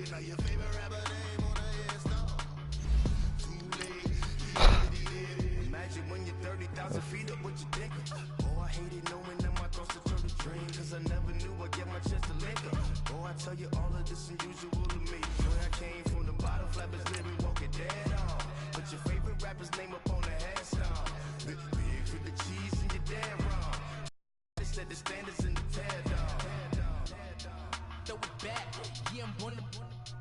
Imagine when you're 30,000 feet up, what you thinking? Oh, I hated knowing that my thoughts turned to dream, cause I never knew I'd get my chance to link up. Oh, I tell you all of this unusual to me. Swear I came from the bottom, flappers living, walking dead on. Put your favorite rapper's name up on the headstone. Big for the cheese and you're dead wrong. They said the standards in the tear down. Throw it back, yeah, I'm born to.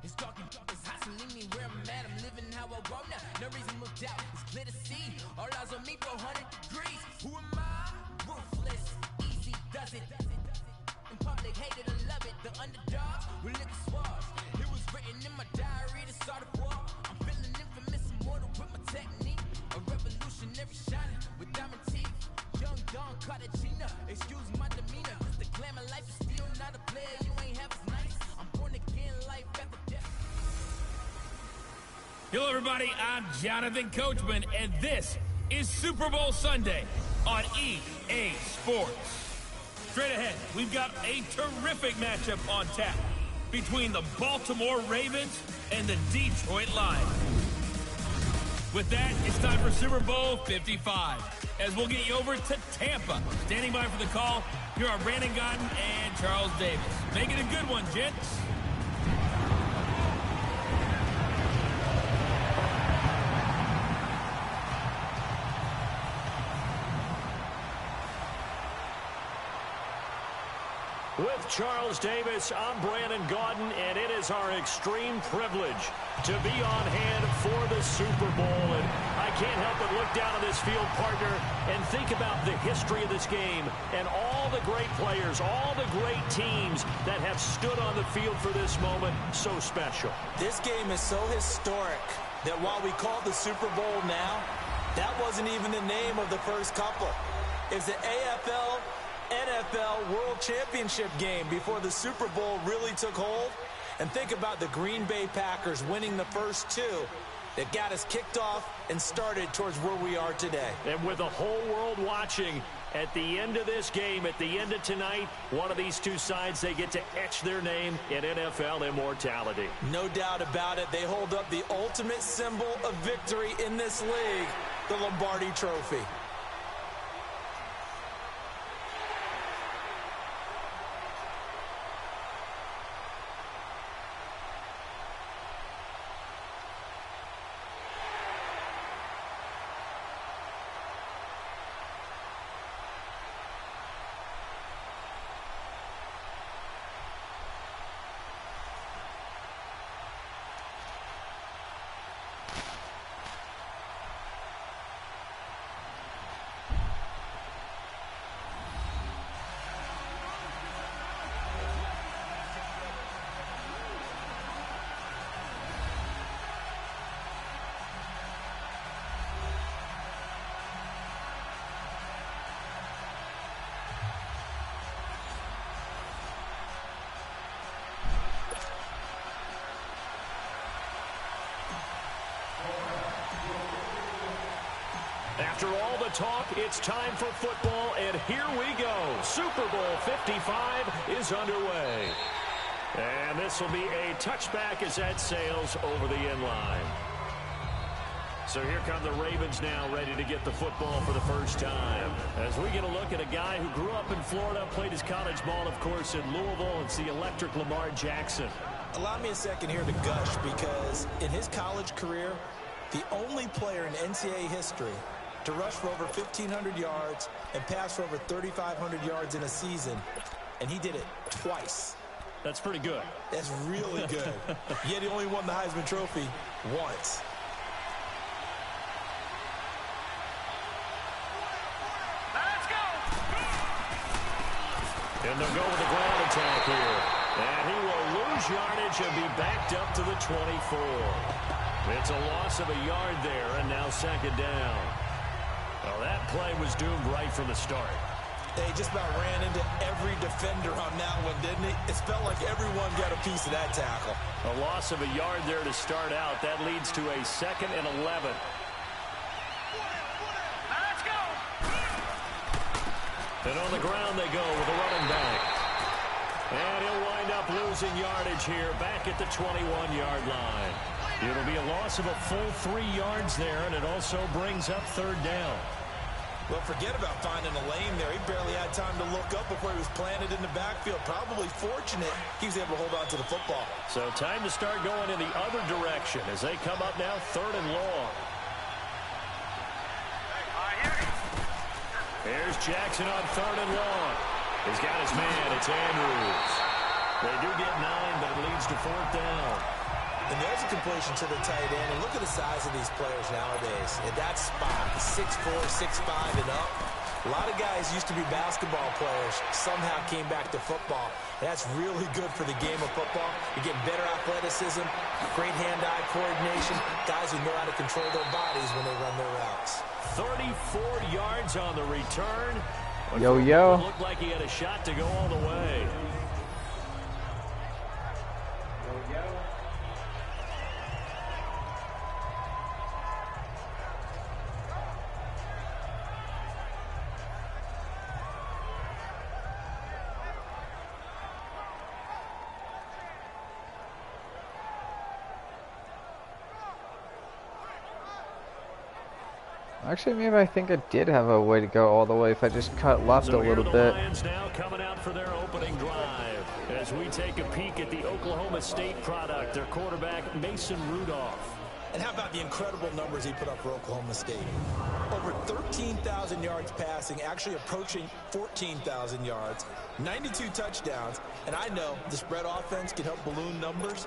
It's talking, it's hot, so leave me where I'm at. I'm living how I want now. No reason to look down, it's clear to see. All eyes on me, 400 degrees. Who am I? Ruthless, easy does it. In public, hate it or love it. The underdogs will lick the swabs. It was written in my diary to start a war. I'm feeling infamous, immortal with my technique. A revolutionary shining with diamond teeth. Young Don Cartagena, excuse my demeanor. Cause the glamour life is still not a player. You ain't half as nice. I'm born again, life after death. Hello, everybody. I'm Jonathan Coachman, and this is Super Bowl Sunday on EA Sports. Straight ahead, we've got a terrific matchup on tap between the Baltimore Ravens and the Detroit Lions. With that, it's time for Super Bowl 55, as we'll get you over to Tampa. Standing by for the call, here are Brandon Gotton and Charles Davis. Make it a good one, gents. With Charles Davis, I'm Brandon Gotton, and it is our extreme privilege to be on hand for the Super Bowl. And I can't help but look down at this field, partner, and think about the history of this game and all the great players, all the great teams that have stood on the field for this moment. So special. This game is so historic that while we call it the Super Bowl now, that wasn't even the name of the first couple. It's the AFL NFL World Championship game before the Super Bowl really took hold. And think about the Green Bay Packers winning the first two that got us kicked off and started towards where we are today. And with the whole world watching, at the end of this game, at the end of tonight, one of these two sides, they get to etch their name in NFL immortality. No doubt about it. They hold up the ultimate symbol of victory in this league, the Lombardi Trophy. After all the talk, it's time for football, and here we go. Super Bowl 55 is underway. And this will be a touchback as that sails over the end line. So here come the Ravens now, ready to get the football for the first time. As we get a look at a guy who grew up in Florida, played his college ball, of course, in Louisville. It's the electric Lamar Jackson. Allow me a second here to gush, because in his college career, the only player in NCAA history to rush for over 1,500 yards and pass for over 3,500 yards in a season, and he did it twice. That's pretty good. That's really good. Yet he only won the Heisman Trophy once. Let's go! And they'll go with the ground attack here. And he will lose yardage and be backed up to the 24. It's a loss of a yard there, and now second down. Well, that play was doomed right from the start. They just about ran into every defender on that one, didn't he? It felt like everyone got a piece of that tackle. A loss of a yard there to start out. That leads to a 2nd and 11. Let's go! And on the ground they go with a running back. And he'll wind up losing losing yardage here back at the 21-yard line. It'll be a loss of a full 3 yards there, and it also brings up 3rd down. Well, forget about finding a lane there. He barely had time to look up before he was planted in the backfield. Probably fortunate he was able to hold on to the football. So time to start going in the other direction as they come up now 3rd and long. Here's Jackson on 3rd and long. He's got his man. It's Andrews. They do get 9, but it leads to 4th down. And there's a completion to the tight end. And look at the size of these players nowadays. At that spot, 6'4", 6'5", and up. A lot of guys used to be basketball players, somehow came back to football. That's really good for the game of football. You're getting better athleticism, great hand-eye coordination, guys who know how to control their bodies when they run their routes. 34 yards on the return. Yo. Looked like he had a shot to go all the way. Actually, maybe I think I did have a way to go all the way if I just cut left a little bit. Lions now coming out for their opening drive as we take a peek at the Oklahoma State product, their quarterback, Mason Rudolph. And how about the incredible numbers he put up for Oklahoma State? Over 13,000 yards passing, actually approaching 14,000 yards, 92 touchdowns. And I know the spread offense can help balloon numbers.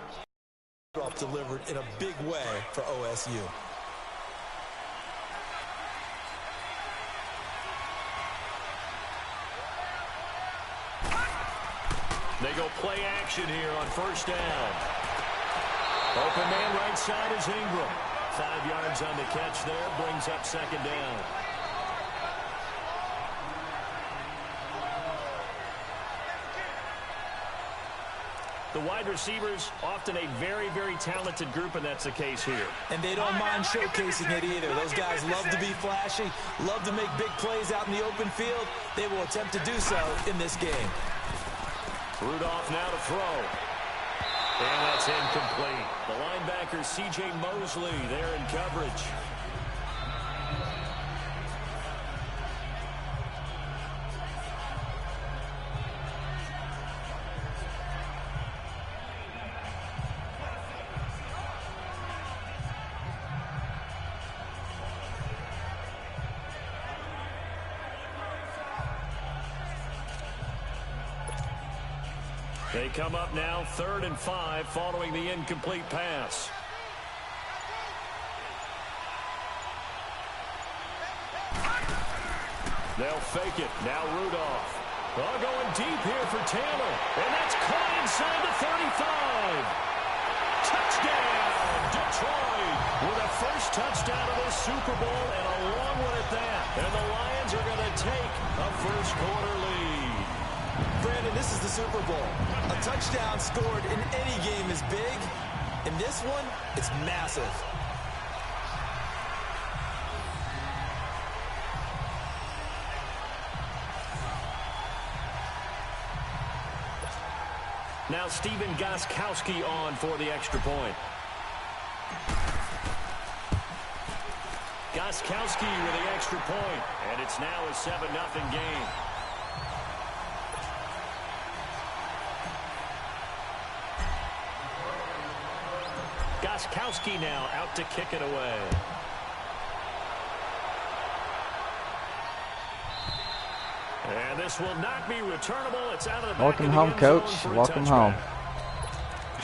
Rudolph delivered in a big way for OSU. They go play action here on 1st down. Open man right side is Ingram. 5 yards on the catch there, brings up 2nd down. The wide receivers, often a very, very talented group, and that's the case here. And they don't mind showcasing it either. Those guys love to be flashy, love to make big plays out in the open field. They will attempt to do so in this game. Rudolph now to throw. And that's incomplete. The linebacker, C.J. Mosley, there in coverage. They come up now 3rd and 5 following the incomplete pass. They'll fake it. Now Rudolph. Going deep here for Taylor. And that's caught inside the 35. Touchdown, Detroit. With a first touchdown of this Super Bowl and a long one at that. And the Lions are going to take a first quarter lead. Brandon, this is the Super Bowl. A touchdown scored in any game is big. In this one, it's massive. Now Stephen Gostkowski on for the extra point. Gostkowski with the extra point, and it's now a 7-0 game. Gostkowski now out to kick it away. And this will not be returnable. It's out of the back. Welcome home, coach. Welcome home.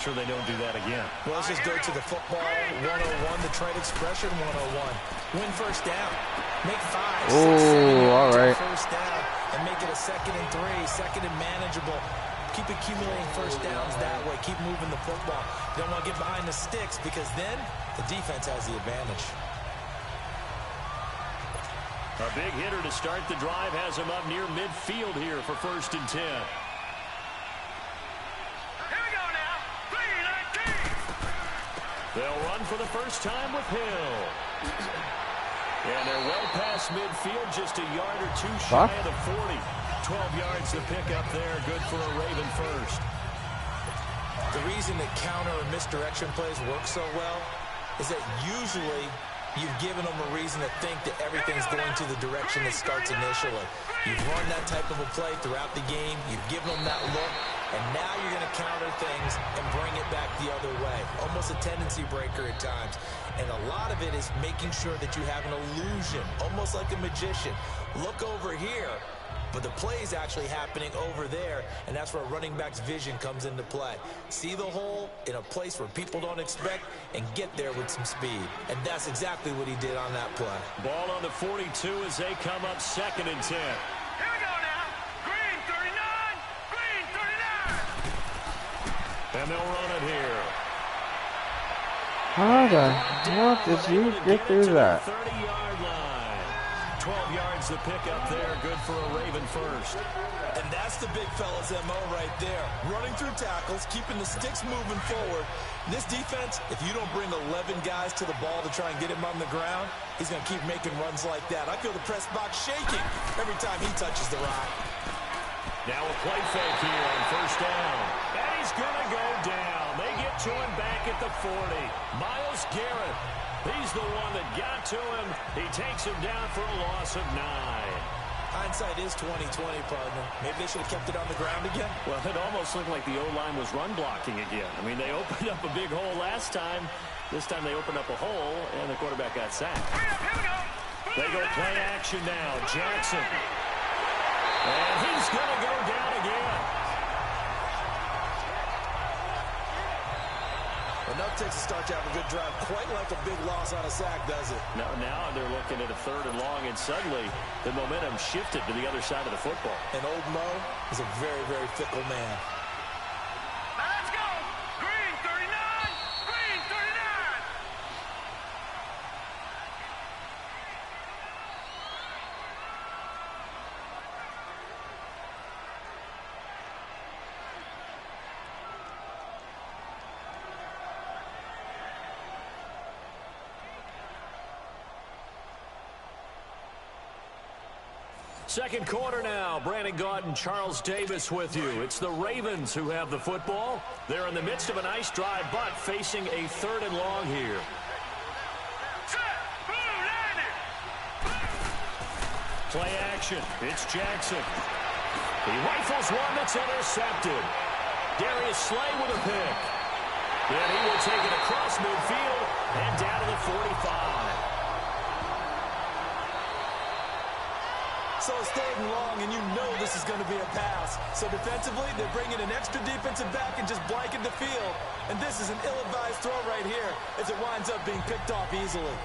Sure they don't do that again. Well, let's just go to the football 101, the trade expression 101. Win first down. Make 5, 6, 7 all right. First down and make it a 2nd and 3, 2nd and manageable. Keep accumulating first downs that way. Keep moving the football. You don't want to get behind the sticks because then the defense has the advantage. A big hitter to start the drive has him up near midfield here for 1st and 10. Here we go now. They'll run for the first time with Hill. And they're well past midfield, just a yard or two shy of the 40. 12 yards to pick up there. Good for a Raven first. The reason that counter or misdirection plays work so well is that usually you've given them a reason to think that everything's going to the direction it starts initially. You've run that type of a play throughout the game. You've given them that look. And now you're going to counter things and bring it back the other way. Almost a tendency breaker at times. And a lot of it is making sure that you have an illusion, almost like a magician. Look over here, but the play is actually happening over there, and that's where a running back's vision comes into play. See the hole in a place where people don't expect and get there with some speed. And that's exactly what he did on that play. Ball on the 42 as they come up 2nd and 10. Here we go now. Green 39. Green 39. And they'll run it here. How the hell did you get through that? 30-yard line. 12 yards to pick up there. Good for a Raven first. And that's the big fella's MO right there. Running through tackles, keeping the sticks moving forward. This defense, if you don't bring 11 guys to the ball to try and get him on the ground, he's going to keep making runs like that. I feel the press box shaking every time he touches the rock. Now a play fake here on 1st down. And he's going to go down. They get to him back at the 40. Myles Garrett, he's the one that got to him. He takes him down for a loss of 9. Hindsight is 20/20, partner. Maybe they should have kept it on the ground again. Well, it almost looked like the O-line was run blocking again. I mean, they opened up a big hole last time. This time they opened up a hole, and the quarterback got sacked. They go play action now. Jackson. And he's going to go down again. Enough takes to start to have a good drive. Quite like a big loss on a sack, does it? Now they're looking at a 3rd and long, and suddenly the momentum shifted to the other side of the football. And old Mo is a very, very fickle man. Now let's go. Green 39. Green 39. Second quarter now. Brandon Gaudin and Charles Davis with you. It's the Ravens who have the football. They're in the midst of a nice drive, but facing a 3rd and long here. Play action. It's Jackson. He rifles one that's intercepted. Darius Slay with a pick. And he will take it across midfield and down to the 45. So it's 3rd and long, and you know this is going to be a pass. So defensively, they're bringing an extra defensive back and just blanket the field. And this is an ill-advised throw right here as it winds up being picked off easily.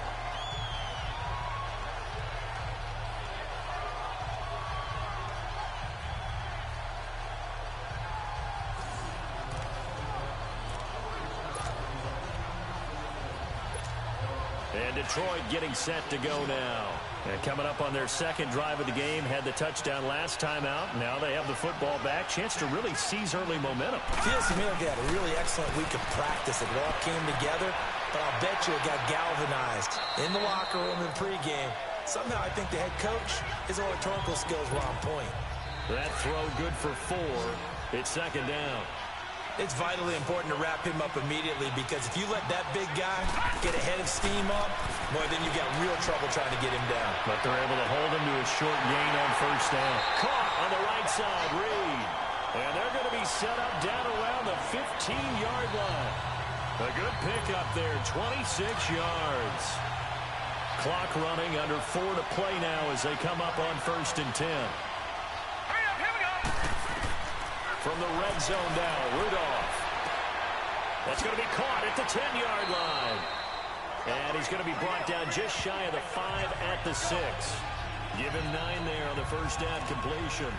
And Detroit getting set to go now. And coming up on their 2nd drive of the game, had the touchdown last time out. Now they have the football back. Chance to really seize early momentum. Feels to me like they had a really excellent week of practice. It all came together, but I'll bet you it got galvanized in the locker room in pregame. Somehow I think the head coach, his oratorical skills were on point. That throw good for 4. It's 2nd down. It's vitally important to wrap him up immediately because if you let that big guy get a head of steam up, boy, then you got real trouble trying to get him down. But they're able to hold him to a short gain on 1st down. Caught on the right side, Reed. And they're going to be set up down around the 15-yard line. A good pickup there, 26 yards. Clock running, under 4 to play now as they come up on 1st and 10. From the red zone now, Rudolph. That's going to be caught at the 10-yard line. And he's going to be brought down just shy of the 5 at the 6. Give him 9 there on the 1st down completion.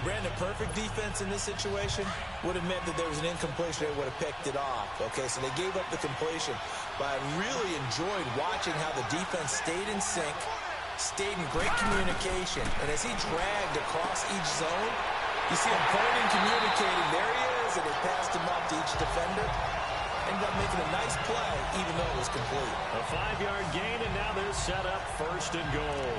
Brandon, perfect defense in this situation would have meant that there was an incompletion. They would have picked it off. Okay, so they gave up the completion. But I really enjoyed watching how the defense stayed in sync, stayed in great communication. And as he dragged across each zone, you see him pointing, communicating. There he is, and they passed him off to each defender. Ended up making a nice play, even though it was complete. A 5-yard gain, and now they're set up 1st and goal.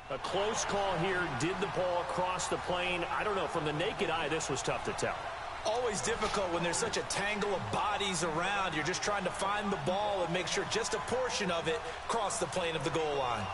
A close call here. Did the ball cross the plane? I don't know. From the naked eye, this was tough to tell. Always difficult when there's such a tangle of bodies around. You're just trying to find the ball and make sure just a portion of it crossed the plane of the goal line.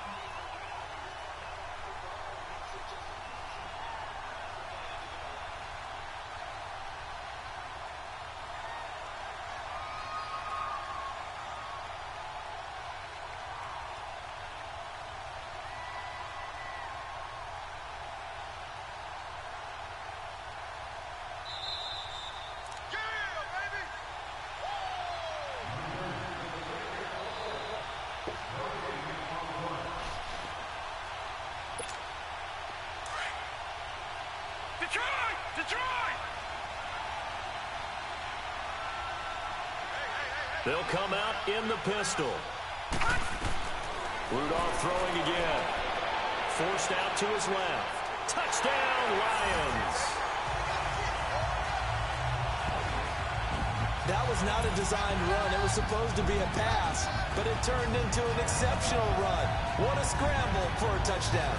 They'll come out in the pistol. Rudolph throwing again. Forced out to his left. Touchdown, Lions. That was not a designed run. It was supposed to be a pass, but it turned into an exceptional run. What a scramble for a touchdown.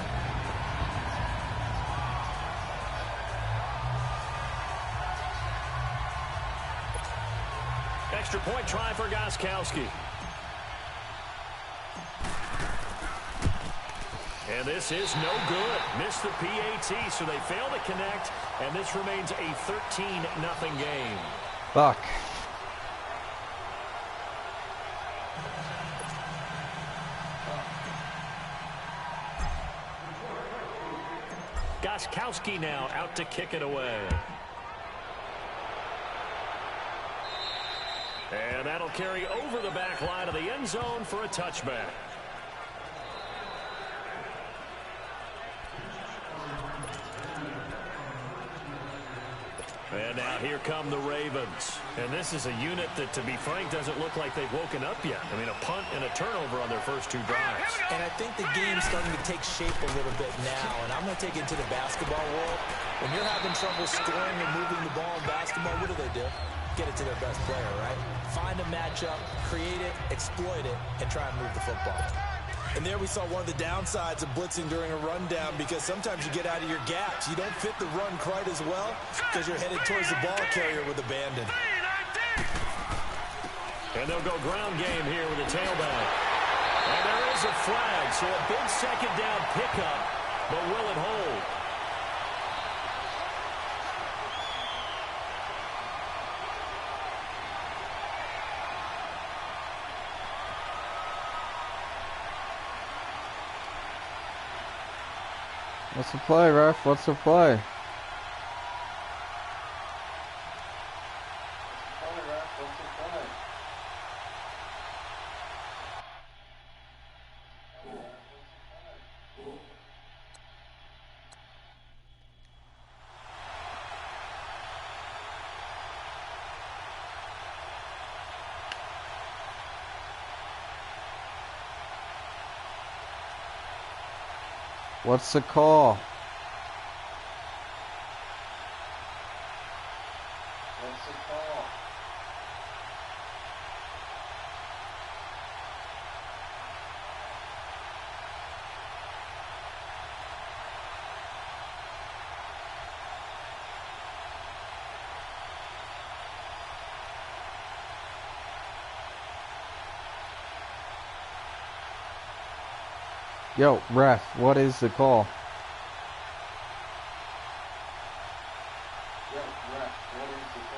Extra point try for Gostkowski. And this is no good. Missed the PAT, so they fail to connect, and this remains a 13-0 game. Fuck. Gostkowski now out to kick it away. And that'll carry over the back line of the end zone for a touchback. And now here come the Ravens. And this is a unit that, to be frank, doesn't look like they've woken up yet. I mean, a punt and a turnover on their first two drives. And I think the game's starting to take shape a little bit now. And I'm going to take it into the basketball world. When you're having trouble scoring and moving the ball in basketball, what do? Get it to their best player, right? Find a matchup, create it, exploit it, and try and move the football. And there we saw one of the downsides of blitzing during a rundown, because sometimes you get out of your gaps. You don't fit the run quite as well because you're headed towards the ball carrier with abandon. And they'll go ground game here with a tailback. And there is a flag, so a big second down pickup, but will it hold? What's the play, ref? What's the play? What's the call? What's the call? Yo, ref, what is the call? Yo, ref, what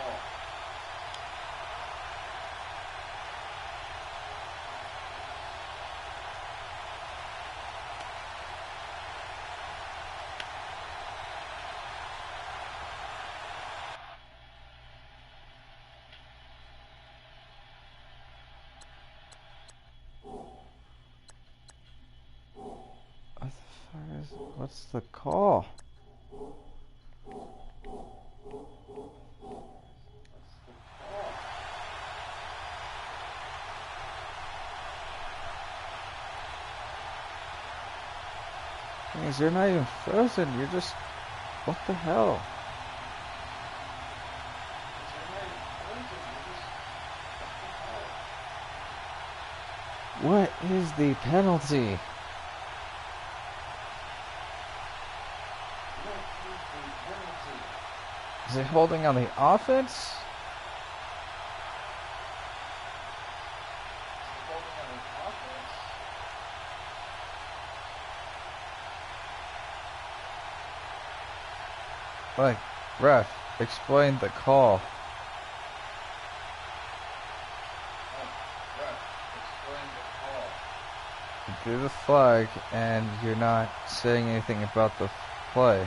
is the call? What's the call? Guys, you're not even frozen. You're just... What the hell? What is the penalty? Is it holding on the offense? Like, ref, explain the call. You do the flag, and you're not saying anything about the play.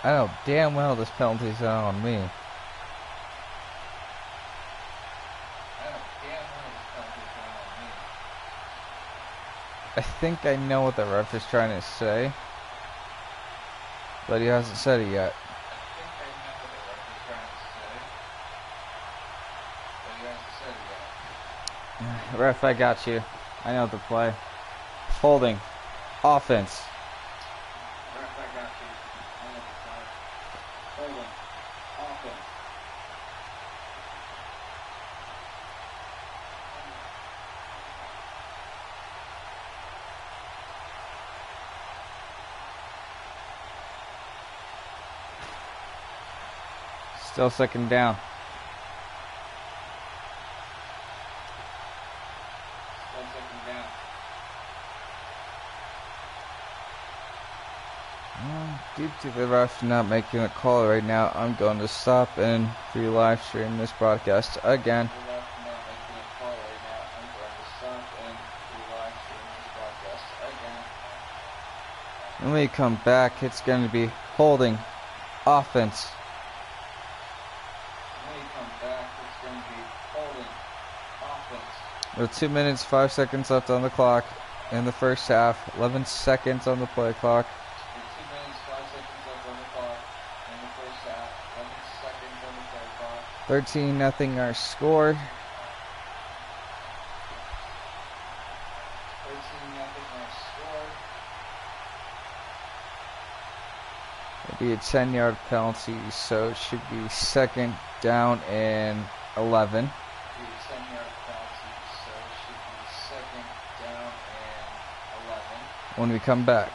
I know damn well this penalty's not on me. I think I know what the ref is trying to say, but he hasn't said it yet. Ref, I got you. I know the play. Holding. Offense. Ref, I got you. I know the play. Holding. Offense. Still second down. Due to the ref not making a call right now, I'm going to stop and re-live stream this broadcast again. When we come back, it's going to be holding offense. With 2 minutes, 5 seconds left on the clock in the first half, 11 seconds on the play clock. 13-0 our score. 13-0 our score. It'll be a 10-yard penalty, so it should be second down and 11. When we come back.